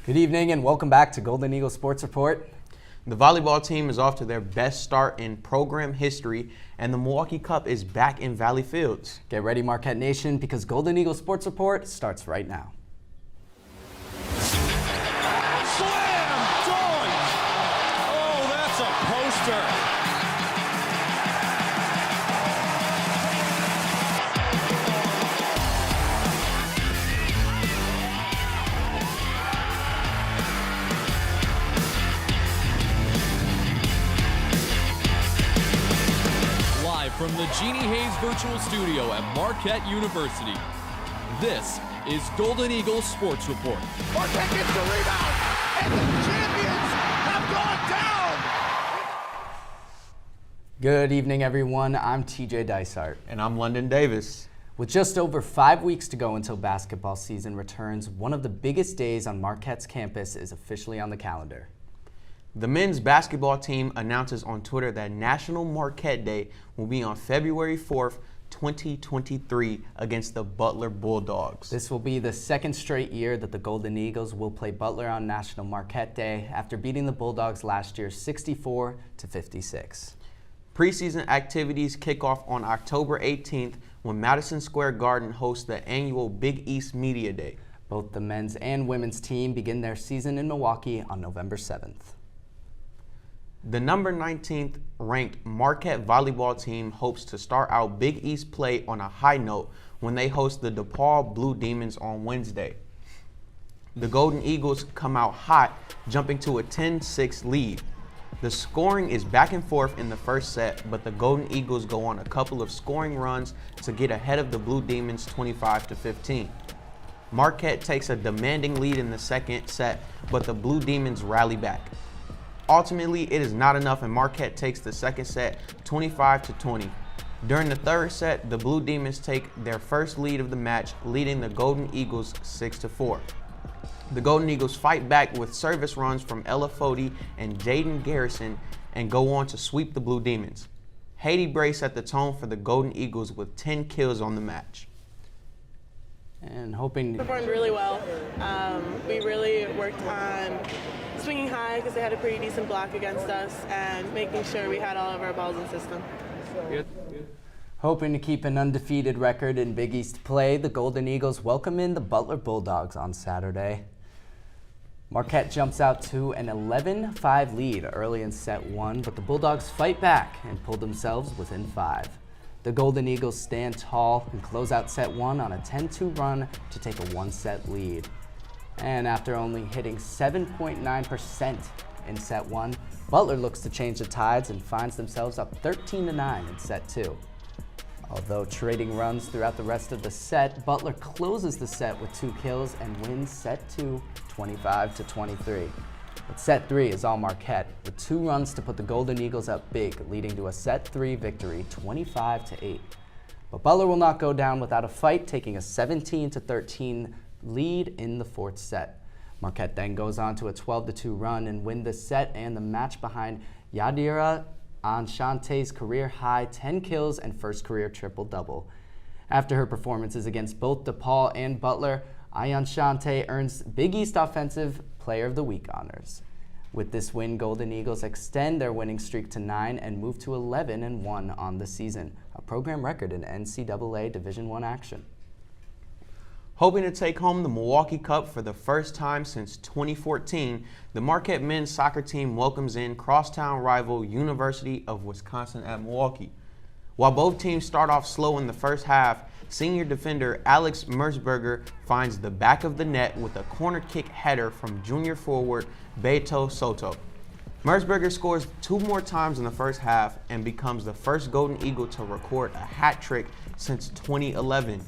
Good evening and welcome back to Golden Eagle Sports Report. The volleyball team is off to their best start in program history, and the Milwaukee Cup is back in Valley Fields. Get ready, Marquette Nation, because Golden Eagle Sports Report starts right now. Slam dunk! Oh, that's a poster. From the Jeannie Hayes Virtual Studio at Marquette University, this is Golden Eagle Sports Report. Marquette gets the rebound, and the champions have gone down! Good evening, everyone. I'm TJ Dysart. And I'm London Davis. With just over 5 weeks to go until basketball season returns, one of the biggest days on Marquette's campus is officially on the calendar. The men's basketball team announces on Twitter that National Marquette Day will be on February 4th, 2023 against the Butler Bulldogs. This will be the second straight year that the Golden Eagles will play Butler on National Marquette Day after beating the Bulldogs last year 64-56. Preseason activities kick off on October 18th when Madison Square Garden hosts the annual Big East Media Day. Both the men's and women's team begin their season in Milwaukee on November 7th. The number 19th ranked Marquette volleyball team hopes to start out Big East play on a high note when they host the DePaul Blue Demons on Wednesday. The Golden Eagles come out hot, jumping to a 10-6 lead. The scoring is back and forth in the first set, but the Golden Eagles go on a couple of scoring runs to get ahead of the Blue Demons 25-15. Marquette takes a demanding lead in the second set, but the Blue Demons rally back. Ultimately, it is not enough, and Marquette takes the second set 25-20. During the third set, the Blue Demons take their first lead of the match, leading the Golden Eagles 6-4. The Golden Eagles fight back with service runs from Ella Foti and Jaden Garrison and go on to sweep the Blue Demons. Haiti Bray set the tone for the Golden Eagles with 10 kills on the match. And hoping Performed really well. We really worked on swinging high because they had a pretty decent block against us and making sure we had all of our balls in system. Hoping to keep an undefeated record in Big East play, the Golden Eagles welcome in the Butler Bulldogs on Saturday. Marquette jumps out to an 11-5 lead early in set one, but the Bulldogs fight back and pull themselves within 5. The Golden Eagles stand tall and close out set one on a 10-2 run to take a one-set lead. And after only hitting 7.9% in set one, Butler looks to change the tides and finds themselves up 13-9 in set two. Although trading runs throughout the rest of the set, Butler closes the set with 2 kills and wins set two 25-23. But set 3 is all Marquette, with 2 runs to put the Golden Eagles up big, leading to a set 3 victory 25-8. But Butler will not go down without a fight, taking a 17-13 lead in the 4th set. Marquette then goes on to a 12-2 run and win the set and the match behind Yadira Anshante's career-high 10 kills and first career triple-double. After her performances against both DePaul and Butler, Ayanshante earns Big East Offensive Player of the Week honors. With this win, Golden Eagles extend their winning streak to 9 and move to 11-1 on the season, a program record in NCAA Division I action. Hoping to take home the Milwaukee Cup for the first time since 2014, the Marquette men's soccer team welcomes in crosstown rival University of Wisconsin at Milwaukee. While both teams start off slow in the first half, senior defender Alex Merzberger finds the back of the net with a corner kick header from junior forward Beto Soto. Merzberger scores 2 more times in the first half and becomes the first Golden Eagle to record a hat trick since 2011.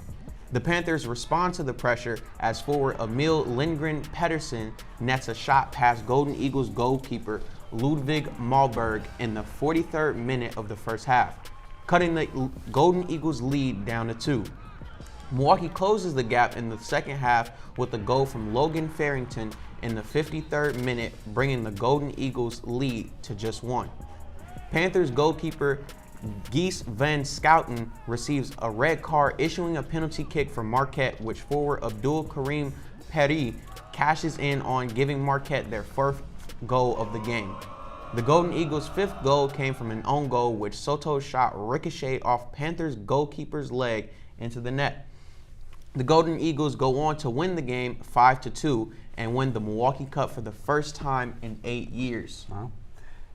The Panthers respond to the pressure as forward Emil Lindgren Pedersen nets a shot past Golden Eagles goalkeeper Ludwig Malberg in the 43rd minute of the first half, cutting the Golden Eagles' lead down to 2. Milwaukee closes the gap in the second half with a goal from Logan Farrington in the 53rd minute, bringing the Golden Eagles' lead to just 1. Panthers goalkeeper Gies van Schouten receives a red card, issuing a penalty kick for Marquette, which forward Abdul Karim Perry cashes in on giving Marquette their first goal of the game. The Golden Eagles' fifth goal came from an own goal, which Soto's shot ricocheted off Panthers goalkeeper's leg into the net. The Golden Eagles go on to win the game 5-2 and win the Milwaukee Cup for the first time in 8 years. Wow.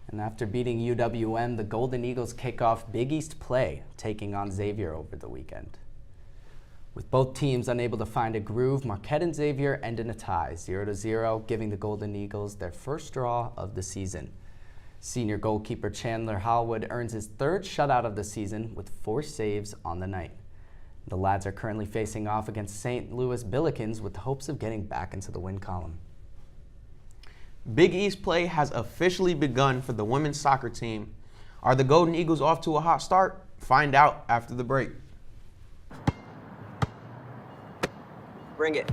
And after beating UWM, the Golden Eagles kick off Big East play, taking on Xavier over the weekend. With both teams unable to find a groove, Marquette and Xavier end in a tie, 0-0, giving the Golden Eagles their first draw of the season. Senior goalkeeper Chandler Hallwood earns his third shutout of the season with 4 saves on the night. The lads are currently facing off against St. Louis Billikens with hopes of getting back into the win column. Big East play has officially begun for the women's soccer team. Are the Golden Eagles off to a hot start? Find out after the break. Bring it.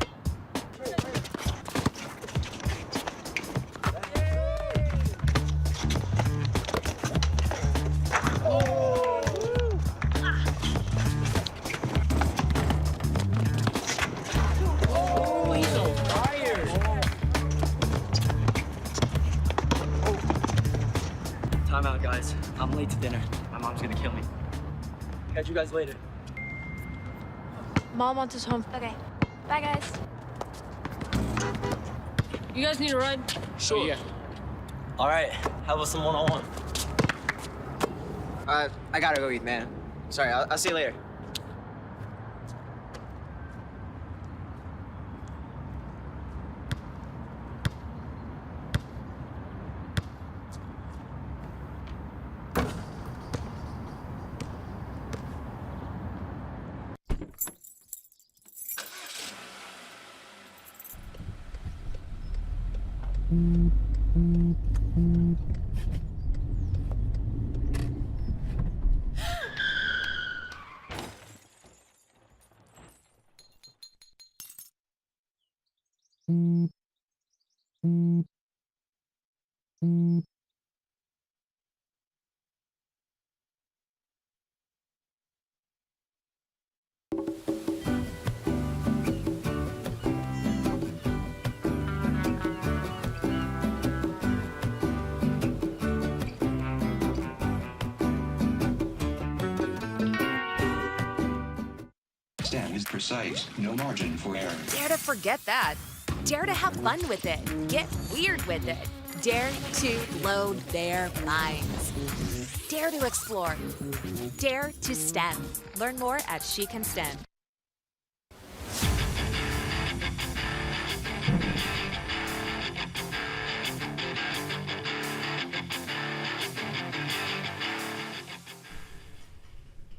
Time out, guys. I'm late to dinner. My mom's gonna kill me. Catch you guys later. Mom wants us home. Okay. Bye, guys. You guys need a ride? Sure. Yeah. All right. How about some one-on-one? I gotta go eat, man. Sorry, I'll see you later. Stand is precise, no margin for error. Dare to forget that. Dare to have fun with it. Get weird with it. Dare to load their minds. Dare to explore. Dare to STEM. Learn more at She Can STEM.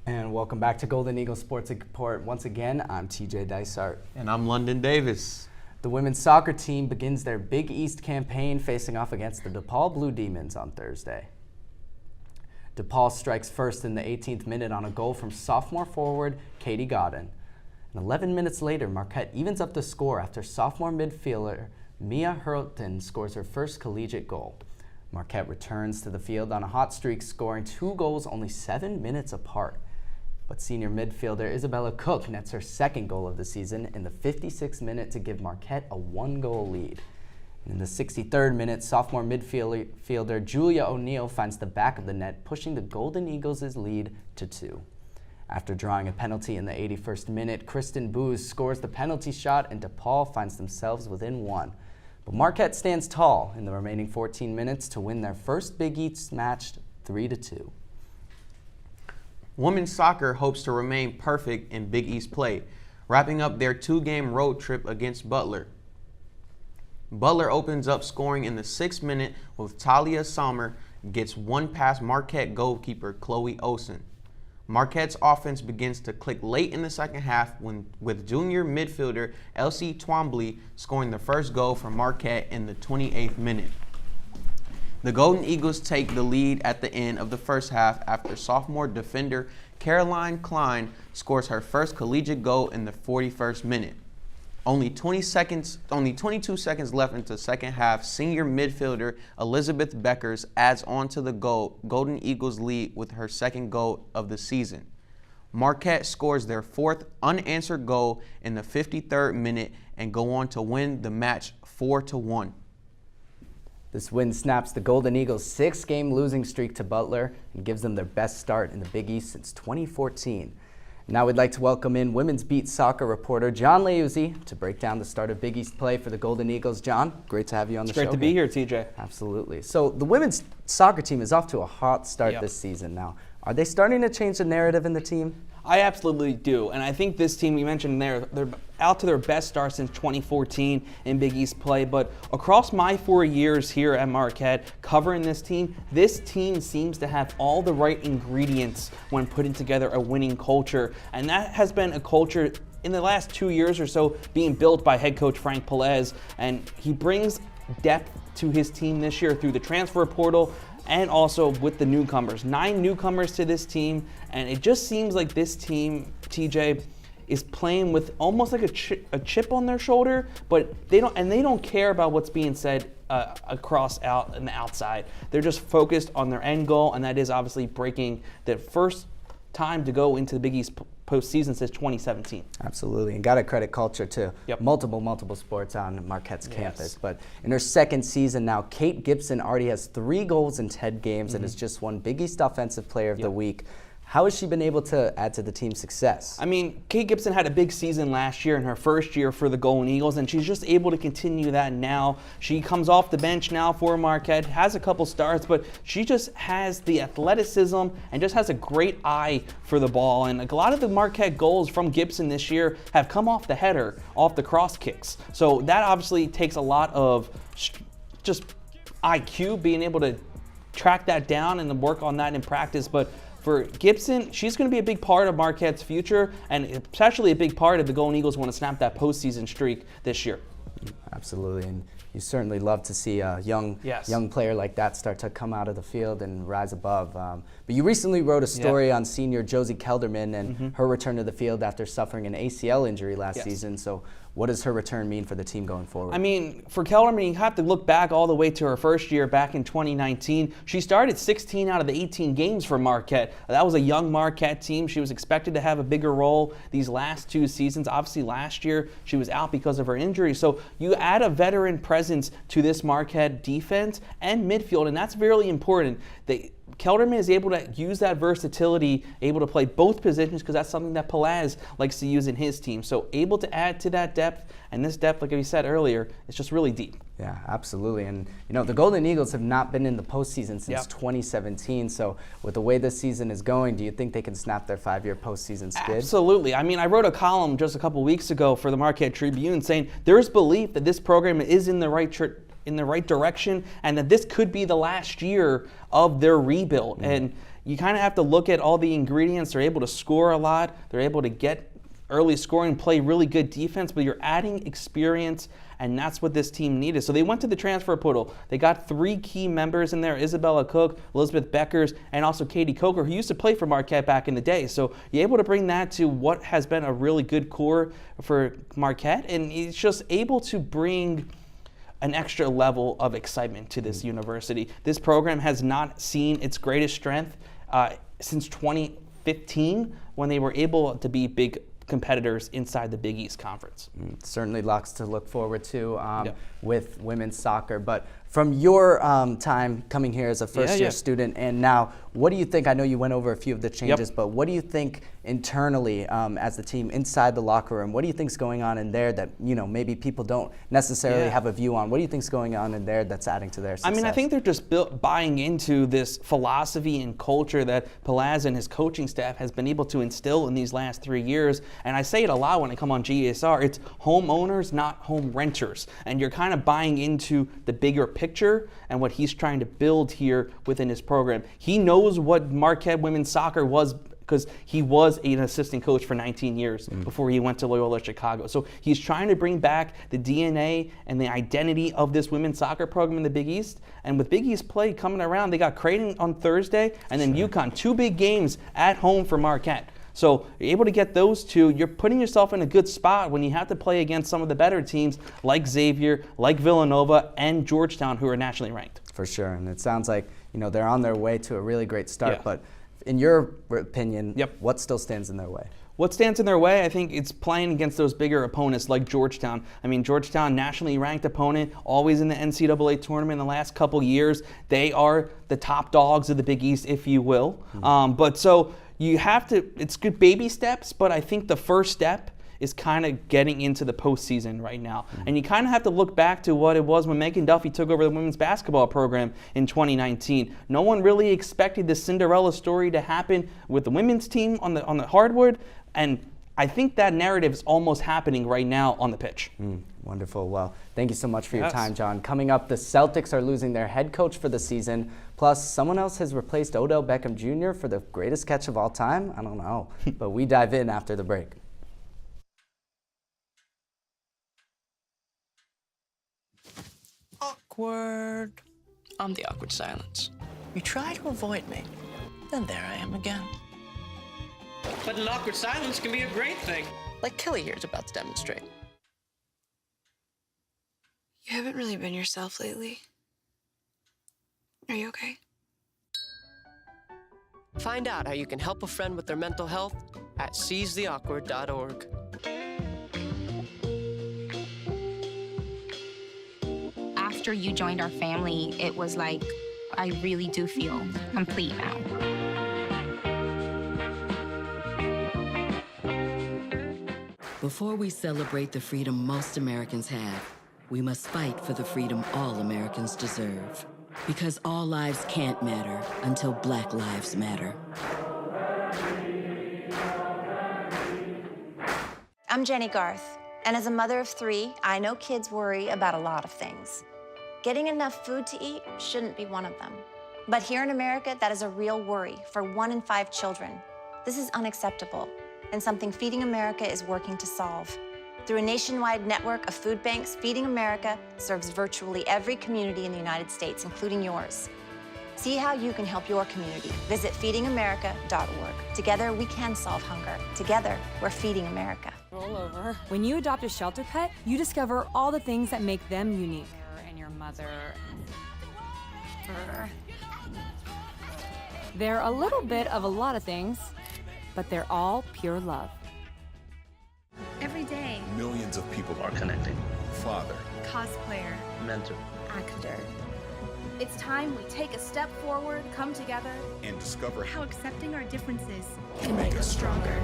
And welcome back to Golden Eagle Sports Report. Once again, I'm TJ Dysart. And I'm London Davis. The women's soccer team begins their Big East campaign facing off against the DePaul Blue Demons on Thursday. DePaul strikes first in the 18th minute on a goal from sophomore forward Katie Godden. And 11 minutes later, Marquette evens up the score after sophomore midfielder Mia Hurlton scores her first collegiate goal. Marquette returns to the field on a hot streak, scoring 2 goals only 7 minutes apart. But senior midfielder Isabella Cook nets her second goal of the season in the 56th minute to give Marquette a 1-goal lead. And in the 63rd minute, sophomore midfielder Julia O'Neill finds the back of the net, pushing the Golden Eagles' lead to 2. After drawing a penalty in the 81st minute, Kristen Booz scores the penalty shot and DePaul finds themselves within 1. But Marquette stands tall in the remaining 14 minutes to win their first Big East match 3-2. Women's soccer hopes to remain perfect in Big East play, wrapping up their 2-game road trip against Butler. Butler opens up scoring in the 6th minute with Talia Sommer gets one past Marquette goalkeeper Chloe Olsen. Marquette's offense begins to click late in the second half with junior midfielder Elsie Twombly scoring the first goal for Marquette in the 28th minute. The Golden Eagles take the lead at the end of the first half after sophomore defender Caroline Klein scores her first collegiate goal in the 41st minute. Only 22 seconds left into the second half, senior midfielder Elizabeth Beckers adds on to the Golden Eagles lead with her second goal of the season. Marquette scores their 4th unanswered goal in the 53rd minute and go on to win the match 4-1. This win snaps the Golden Eagles' 6-game losing streak to Butler and gives them their best start in the Big East since 2014. Now we'd like to welcome in Women's Beat soccer reporter John Leuzzi to break down the start of Big East play for the Golden Eagles. John, great to have you on the show. It's great to be here, TJ. Absolutely. So the women's soccer team is off to a hot start this season now. Are they starting to change the narrative in the team? I absolutely do, and I think this team, you mentioned they're out to their best start since 2014 in Big East play, but across my 4 years here at Marquette covering this team seems to have all the right ingredients when putting together a winning culture, and that has been a culture in the last 2 years or so being built by head coach Frank Pelez, and he brings depth to his team this year through the transfer portal and also with the newcomers. 9 newcomers to this team, and it just seems like this team, TJ, is playing with almost like a chip on their shoulder, but they don't care about what's being said across out and the outside. They're just focused on their end goal, and that is obviously breaking the first time to go into the Big East postseason since 2017. Absolutely, and got to credit culture too. Yep. Multiple sports on Marquette's campus. But in her 2nd season now, Kate Gibson already has 3 goals in 10 games and has just won Big East Offensive Player of the Week. How has she been able to add to the team's success? I mean, Kate Gibson had a big season last year in her first year for the Golden Eagles, and she's just able to continue that now. She comes off the bench now for Marquette, has a couple starts, but she just has the athleticism and just has a great eye for the ball. And a lot of the Marquette goals from Gibson this year have come off the header, off the cross kicks. So that obviously takes a lot of just IQ, being able to track that down and work on that in practice. But for Gibson, she's going to be a big part of Marquette's future, and especially a big part of the Golden Eagles want to snap that postseason streak this year. Absolutely, and you certainly love to see a young player like that start to come out of the field and rise above. But you recently wrote a story on senior Josie Kelderman and her return to the field after suffering an ACL injury last season. So what does her return mean for the team going forward? I mean, for Kelderman, you have to look back all the way to her first year back in 2019. She started 16 out of the 18 games for Marquette. That was a young Marquette team. She was expected to have a bigger role these last 2 seasons. Obviously, last year, she was out because of her injury. So you add a veteran presence to this Marquette defense and midfield, and that's really important. Kelderman is able to use that versatility, able to play both positions, because that's something that Pelaz likes to use in his team. So able to add to that depth, and this depth, like we said earlier, is just really deep. Yeah, absolutely. And, you know, the Golden Eagles have not been in the postseason since 2017. So with the way this season is going, do you think they can snap their 5-year postseason skid? Absolutely. I mean, I wrote a column just a couple weeks ago for the Marquette Tribune saying there's belief that this program is in the right direction, and that this could be the last year of their rebuild. And you kind of have to look at all the ingredients. They're able to score a lot. They're able to get early scoring, play really good defense, but you're adding experience, and that's what this team needed. So they went to the transfer portal. They got 3 key members in there: Isabella Cook, Elizabeth Beckers, and also Katie Coker, who used to play for Marquette back in the day. So you're able to bring that to what has been a really good core for Marquette, and it's just able to bring an extra level of excitement to this university. This program has not seen its greatest strength since 2015, when they were able to be big competitors inside the Big East Conference. Certainly lots to look forward to with women's soccer. But from your time coming here as a first-year student and now, what do you think? I know you went over a few of the changes, but what do you think internally as the team inside the locker room? What do you think is going on in there that, you know, maybe people don't necessarily have a view on? What do you think is going on in there that's adding to their success? I mean, I think they're just buying into this philosophy and culture that Pelaz and his coaching staff has been able to instill in these last 3 years. And I say it a lot when I come on GESR. It's homeowners, not home renters. And you're kind of buying into the bigger picture and what he's trying to build here within his program. He knows what Marquette women's soccer was, because he was an assistant coach for 19 years before he went to Loyola Chicago. So he's trying to bring back the DNA and the identity of this women's soccer program in the Big East. And with Big East play coming around, they got Creighton on Thursday and then UConn. 2 big games at home for Marquette. So you're able to get those 2. You're putting yourself in a good spot when you have to play against some of the better teams like Xavier, like Villanova, and Georgetown, who are nationally ranked. For sure, and it sounds like, you know, they're on their way to a really great start. But in your opinion, Yep. what still stands in their way? What stands in their way, I think it's playing against those bigger opponents like Georgetown. I mean, Georgetown, nationally ranked opponent, always in the NCAA tournament in the last couple years. They are the top dogs of the Big East, if you will. But so you have to, it's good baby steps, but I think the first step is kind of getting into the postseason right now. And you kind of have to look back to what it was when Megan Duffy took over the women's basketball program in 2019. No one really expected the Cinderella story to happen with the women's team on the hardwood, and I think that narrative is almost happening right now on the pitch. Wonderful. Well, thank you so much for your Yes. time, John. Coming up, the Celtics are losing their head coach for the season. Plus, someone else has replaced Odell Beckham Jr. for the greatest catch of all time. I don't know. But we dive in after the break. Awkward. I'm the awkward silence. You try to avoid me, then there I am again. But an awkward silence can be a great thing. Like Kelly here is about to demonstrate. You haven't really been yourself lately. Are you okay? Find out how you can help a friend with their mental health at seizetheawkward.org. After you joined our family, it was like, I really do feel complete now. Before we celebrate the freedom most Americans have, we must fight for the freedom all Americans deserve. Because all lives can't matter until Black lives matter. I'm Jenny Garth, and as a mother of 3, I know kids worry about a lot of things. Getting enough food to eat shouldn't be one of them. But here in America, that is a real worry for 1 in 5 children. This is unacceptable, and something Feeding America is working to solve. Through a nationwide network of food banks, Feeding America serves virtually every community in the United States, including yours. See how you can help your community. Visit feedingamerica.org. Together, we can solve hunger. Together, we're Feeding America. Roll over. When you adopt a shelter pet, you discover all the things that make them unique. And your mother. They're a little bit of a lot of things, but they're all pure love. Every day, Millions of people are connecting. Father, cosplayer, mentor, actor. It's time we take a step forward, come together, and discover how accepting our differences can make us stronger.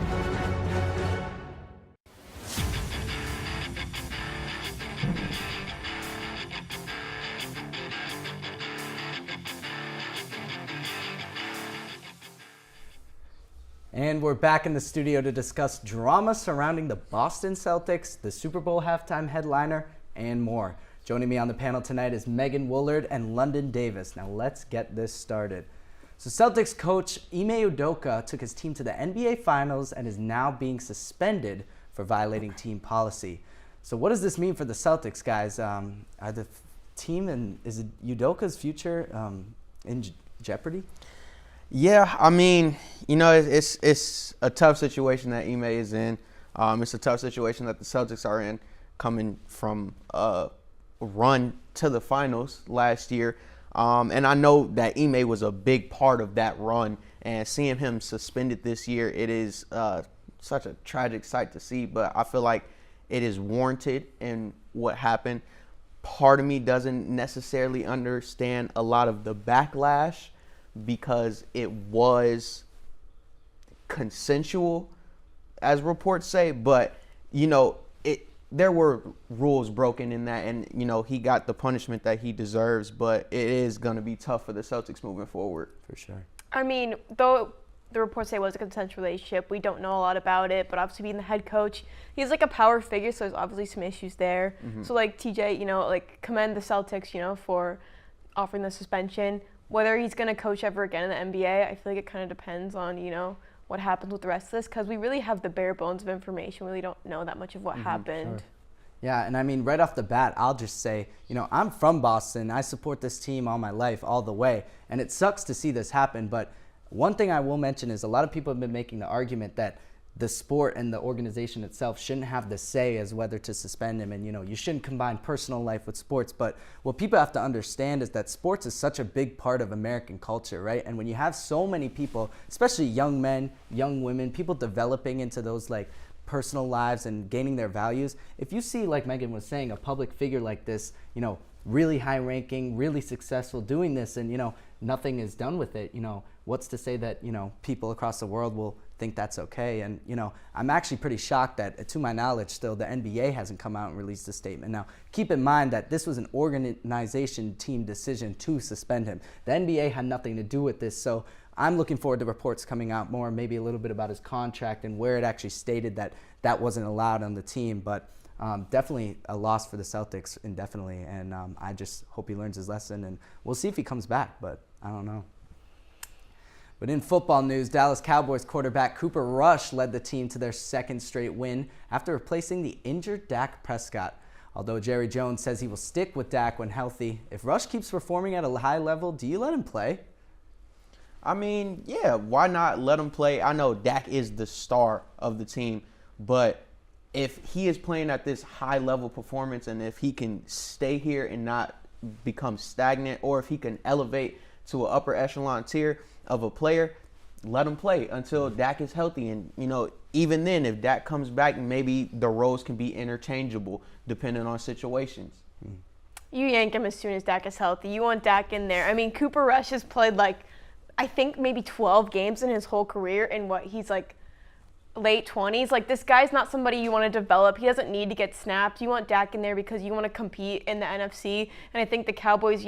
And we're back in the studio to discuss drama surrounding the Boston Celtics, the Super Bowl halftime headliner, and more. Joining me on the panel tonight is Megan Woolard and London Davis. Now let's get this started. So Celtics coach Ime Udoka took his team to the NBA Finals and is now being suspended for violating team policy. So what does this mean for the Celtics, guys? Are the team and is it Udoka's future in jeopardy? Yeah, I mean, you know, it's a tough situation that Ime is in. It's a tough situation that the Celtics are in, coming from a run to the finals last year. And I know that Ime was a big part of that run. And seeing him suspended this year, it is such a tragic sight to see. But I feel like it is warranted in what happened. Part of me doesn't necessarily understand a lot of the backlash, because it was consensual, as reports say, but you know, there were rules broken in that, and you know, he got the punishment that he deserves, but it is going to be tough for the Celtics moving forward. For sure. I mean, though the reports say it was a consensual relationship, we don't know a lot about it, but obviously being the head coach, he's like a power figure, so there's obviously some issues there. So like TJ, you know, like commend the Celtics, you know, for offering the suspension. Whether he's going to coach ever again in the NBA, I feel like it kind of depends on, you know, what happens with the rest of this, because we really have the bare bones of information. We really don't know that much of what happened. Sure. Yeah, and I mean, right off the bat, I'll just say, you know, I'm from Boston. I support this team all my life, all the way, and it sucks to see this happen. But one thing I will mention is a lot of people have been making the argument that the sport and the organization itself shouldn't have the say as whether to suspend him. And, you shouldn't combine personal life with sports. But what people have to understand is that sports is such a big part of American culture, right? And when you have so many people, especially young men, young women, people developing into those like personal lives and gaining their values, if you see, like Megan was saying, a public figure like this, really high ranking, really successful doing this, and, nothing is done with it, what's to say that, people across the world will think that's okay? And, I'm actually pretty shocked that, to my knowledge still, the NBA hasn't come out and released a statement. Now, keep in mind that this was an organization team decision to suspend him. The NBA had nothing to do with this, so I'm looking forward to reports coming out more, maybe a little bit about his contract and where it actually stated that that wasn't allowed on the team. But definitely a loss for the Celtics indefinitely, and I just hope he learns his lesson, and we'll see if he comes back, but I don't know. But in football news, Dallas Cowboys quarterback Cooper Rush led the team to their second straight win after replacing the injured Dak Prescott. Although Jerry Jones says he will stick with Dak when healthy, if Rush keeps performing at a high level, do you let him play? I mean, yeah, why not let him play? I know Dak is the star of the team, but if he is playing at this high level performance and if he can stay here and not become stagnant, or if he can elevate to an upper echelon tier of a player, let him play until Dak is healthy. And, even then, if Dak comes back, maybe the roles can be interchangeable depending on situations. You yank him as soon as Dak is healthy. You want Dak in there. I mean, Cooper Rush has played I think maybe 12 games in his whole career, and he's late 20s. This guy's not somebody you want to develop. He doesn't need to get snapped. You want Dak in there because you want to compete in the NFC. And I think the Cowboys,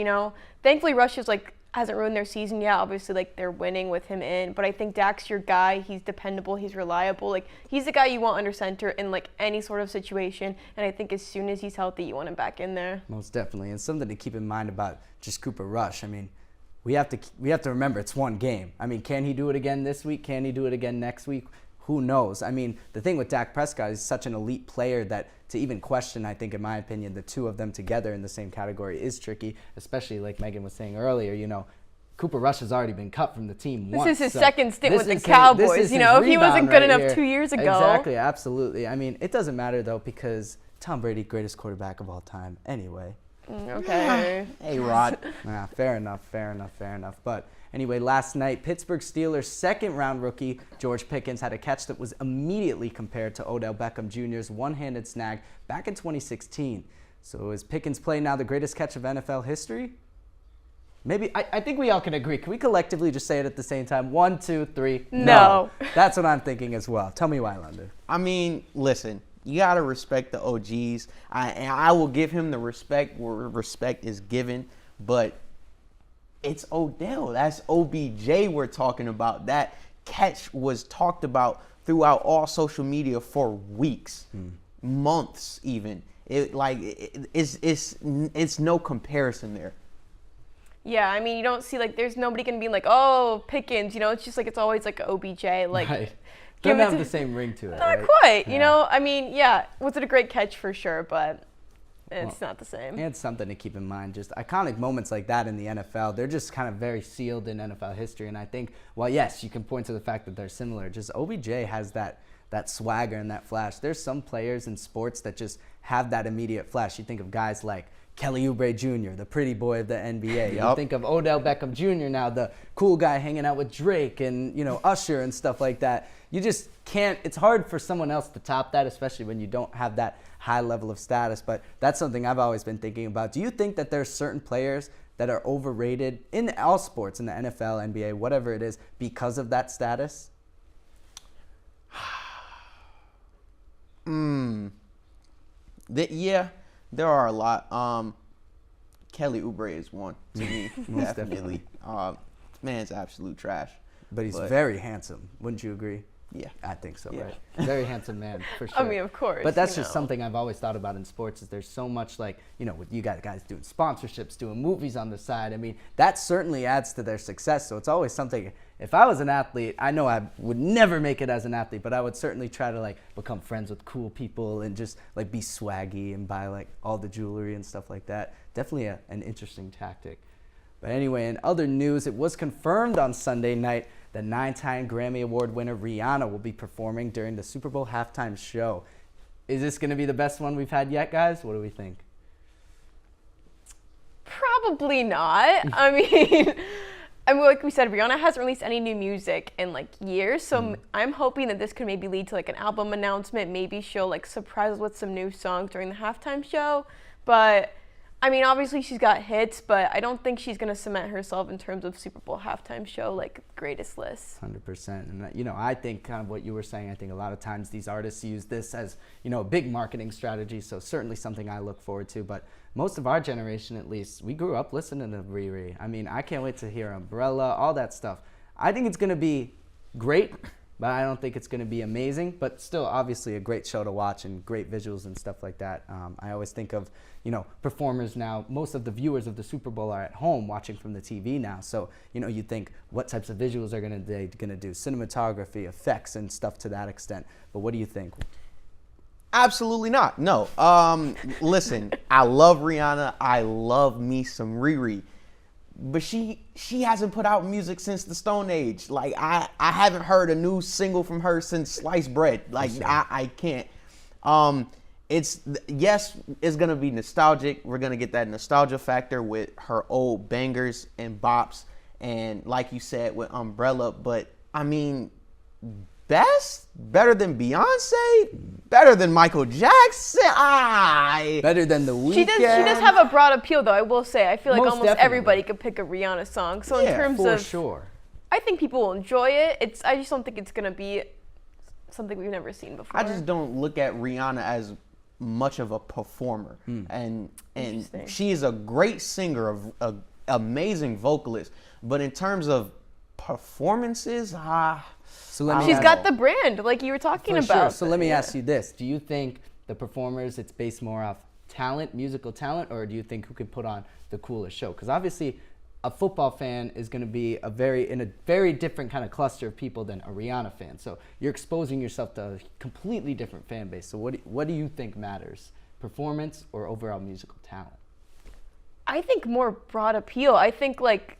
thankfully Rush is hasn't ruined their season yet. Obviously, they're winning with him in. But I think Dak's your guy. He's dependable. He's reliable. He's the guy you want under center in, any sort of situation. And I think as soon as he's healthy, you want him back in there. Most definitely. And something to keep in mind about just Cooper Rush. I mean, we have to remember it's one game. I mean, can he do it again this week? Can he do it again next week? Who knows? I mean, the thing with Dak Prescott is such an elite player that to even question, I think, in my opinion, the two of them together in the same category is tricky, especially like Megan was saying earlier, Cooper Rush has already been cut from the team once. This is his second stint with the Cowboys. If he wasn't good enough 2 years ago. Exactly, absolutely. I mean, it doesn't matter, though, because Tom Brady, greatest quarterback of all time anyway. Okay. Hey, Rod. Fair enough. But anyway, last night, Pittsburgh Steelers' second-round rookie, George Pickens, had a catch that was immediately compared to Odell Beckham Jr.'s one-handed snag back in 2016. So is Pickens' play now the greatest catch of NFL history? Maybe. I think we all can agree. Can we collectively just say it at the same time? 1, 2, 3. No. That's what I'm thinking as well. Tell me why, London. I mean, listen. You got to respect the OGs. I will give him the respect where respect is given, but it's Odell. That's OBJ we're talking about. That catch was talked about throughout all social media for weeks, months even. It's no comparison there. Yeah, I mean, you don't see, there's nobody going to be oh, Pickens, it's just it's always OBJ. Right. Doesn't have the same ring to it. Not quite, I mean, yeah, was it a great catch for sure, but it's not the same. And something to keep in mind, just iconic moments like that in the NFL, they're just kind of very sealed in NFL history. And I think, well, yes, you can point to the fact that they're similar. Just OBJ has that swagger and that flash. There's some players in sports that just have that immediate flash. You think of guys like Kelly Oubre Jr., the pretty boy of the NBA. Yep. You think of Odell Beckham Jr. now, the cool guy hanging out with Drake and, Usher and stuff like that. You just can't, it's hard for someone else to top that, especially when you don't have that high level of status. But that's something I've always been thinking about. Do you think that there's certain players that are overrated in all sports, in the NFL, NBA, whatever it is, because of that status? Yeah, there are a lot. Kelly Oubre is one to me, Most definitely. Man's absolute trash. But he's very handsome. Wouldn't you agree? Yeah. I think so, Yeah. right? Very handsome man, for sure. I mean, of course. But that's just something I've always thought about in sports is there's so much you got guys doing sponsorships, doing movies on the side. I mean, that certainly adds to their success. So it's always something, if I was an athlete, I know I would never make it as an athlete, but I would certainly try to become friends with cool people and just be swaggy and buy all the jewelry and stuff like that. Definitely an interesting tactic. But anyway, in other news, it was confirmed on Sunday night the 9-time Grammy Award winner Rihanna will be performing during the Super Bowl halftime show. Is this going to be the best one we've had yet, guys? What do we think? Probably not. I mean, like we said, Rihanna hasn't released any new music in like years, so I'm hoping that this could maybe lead to like an album announcement. Maybe she'll like surprise us with some new songs during the halftime show. But I mean, obviously she's got hits, but I don't think she's gonna cement herself in terms of Super Bowl halftime show like greatest list. 100%. And I think kind of what you were saying. I think a lot of times these artists use this as a big marketing strategy. So certainly something I look forward to. But most of our generation, at least, we grew up listening to Riri. I mean, I can't wait to hear Umbrella, all that stuff. I think it's gonna be great, but I don't think it's going to be amazing, but still obviously a great show to watch and great visuals and stuff like that. I always think of, performers now. Most of the viewers of the Super Bowl are at home watching from the TV now. So, you think what types of visuals are going to do, cinematography, effects, and stuff to that extent. But what do you think? Absolutely not. No. Listen, I love Rihanna. I love me some Riri. But she hasn't put out music since the Stone Age. Like, I haven't heard a new single from her since Sliced Bread. Like, I can't. It's going to be nostalgic. We're going to get that nostalgia factor with her old bangers and bops. And like you said, with Umbrella. But, I mean, better than Beyonce, better than Michael Jackson, better than The Weeknd. She does have a broad appeal, though. I will say, I feel like Most almost definitely. everybody could pick a Rihanna song. So in terms for of, sure. I think people will enjoy it. I just don't think it's gonna be something we've never seen before. I just don't look at Rihanna as much of a performer, and she is a great singer, an amazing vocalist. But in terms of performances, So she's got the brand, like you were talking about. Sure. So let me ask you this. Do you think the performers, it's based more off talent, musical talent, or do you think who could put on the coolest show? Because obviously a football fan is going to be in a very different kind of cluster of people than a Rihanna fan. So you're exposing yourself to a completely different fan base. So what do you think matters, performance or overall musical talent? I think more broad appeal. I think like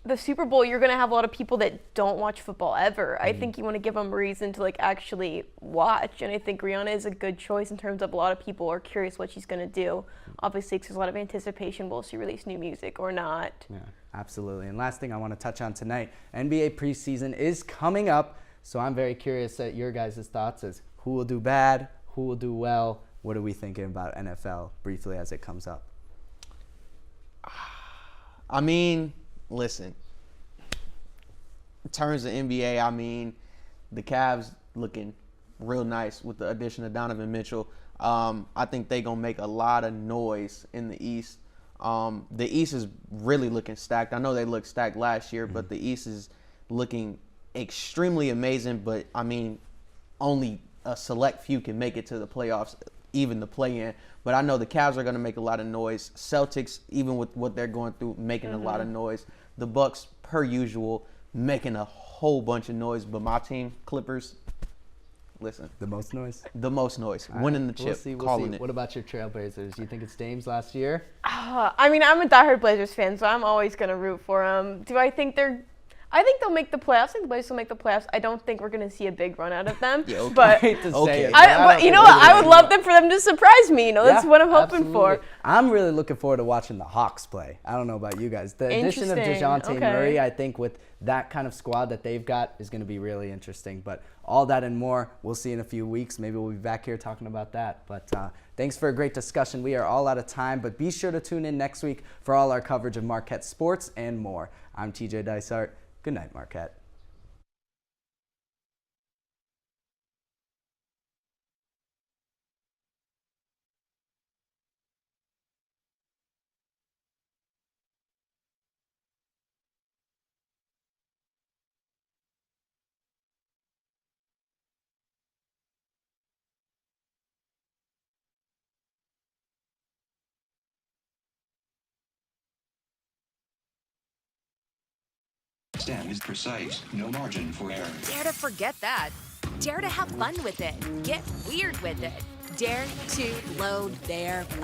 the Super Bowl, you're going to have a lot of people that don't watch football ever. I think you want to give them a reason to like actually watch. And I think Rihanna is a good choice in terms of a lot of people are curious what she's going to do. Obviously, because there's a lot of anticipation. Will she release new music or not? Yeah, absolutely. And last thing I want to touch on tonight, NBA preseason is coming up. So I'm very curious at your guys' thoughts as who will do bad, who will do well. What are we thinking about NFL briefly as it comes up? I mean, listen, in terms of NBA, I mean, the Cavs looking real nice with the addition of Donovan Mitchell. I think they're going to make a lot of noise in the East. The East is really looking stacked. I know they looked stacked last year, but the East is looking extremely amazing. But, I mean, only a select few can make it to the playoffs, even the play-in. But I know the Cavs are going to make a lot of noise. Celtics, even with what they're going through, making a lot of noise. The Bucks, per usual, making a whole bunch of noise. But my team, Clippers, listen. The most noise? The most noise. All Winning right. the chip, We'll calling see. it. What about your Trailblazers? Do you think it's Dame's last year? I mean, I'm a diehard Blazers fan, so I'm always going to root for them. Do I think I think they'll make the playoffs. I think the Blazers will make the playoffs. I don't think we're going to see a big run out of them. Yeah, okay. But I hate to say it, but you know what? I would love for them to surprise me. That's what I'm hoping for. I'm really looking forward to watching the Hawks play. I don't know about you guys. The addition of DeJounte Murray, I think with that kind of squad that they've got is going to be really interesting. But all that and more, we'll see in a few weeks. Maybe we'll be back here talking about that. But thanks for a great discussion. We are all out of time, but be sure to tune in next week for all our coverage of Marquette sports and more. I'm TJ Dysart. Good night, Marquette. Stem is precise, no margin for error. Dare to forget that. Dare to have fun with it. Get weird with it. Dare to load their mind.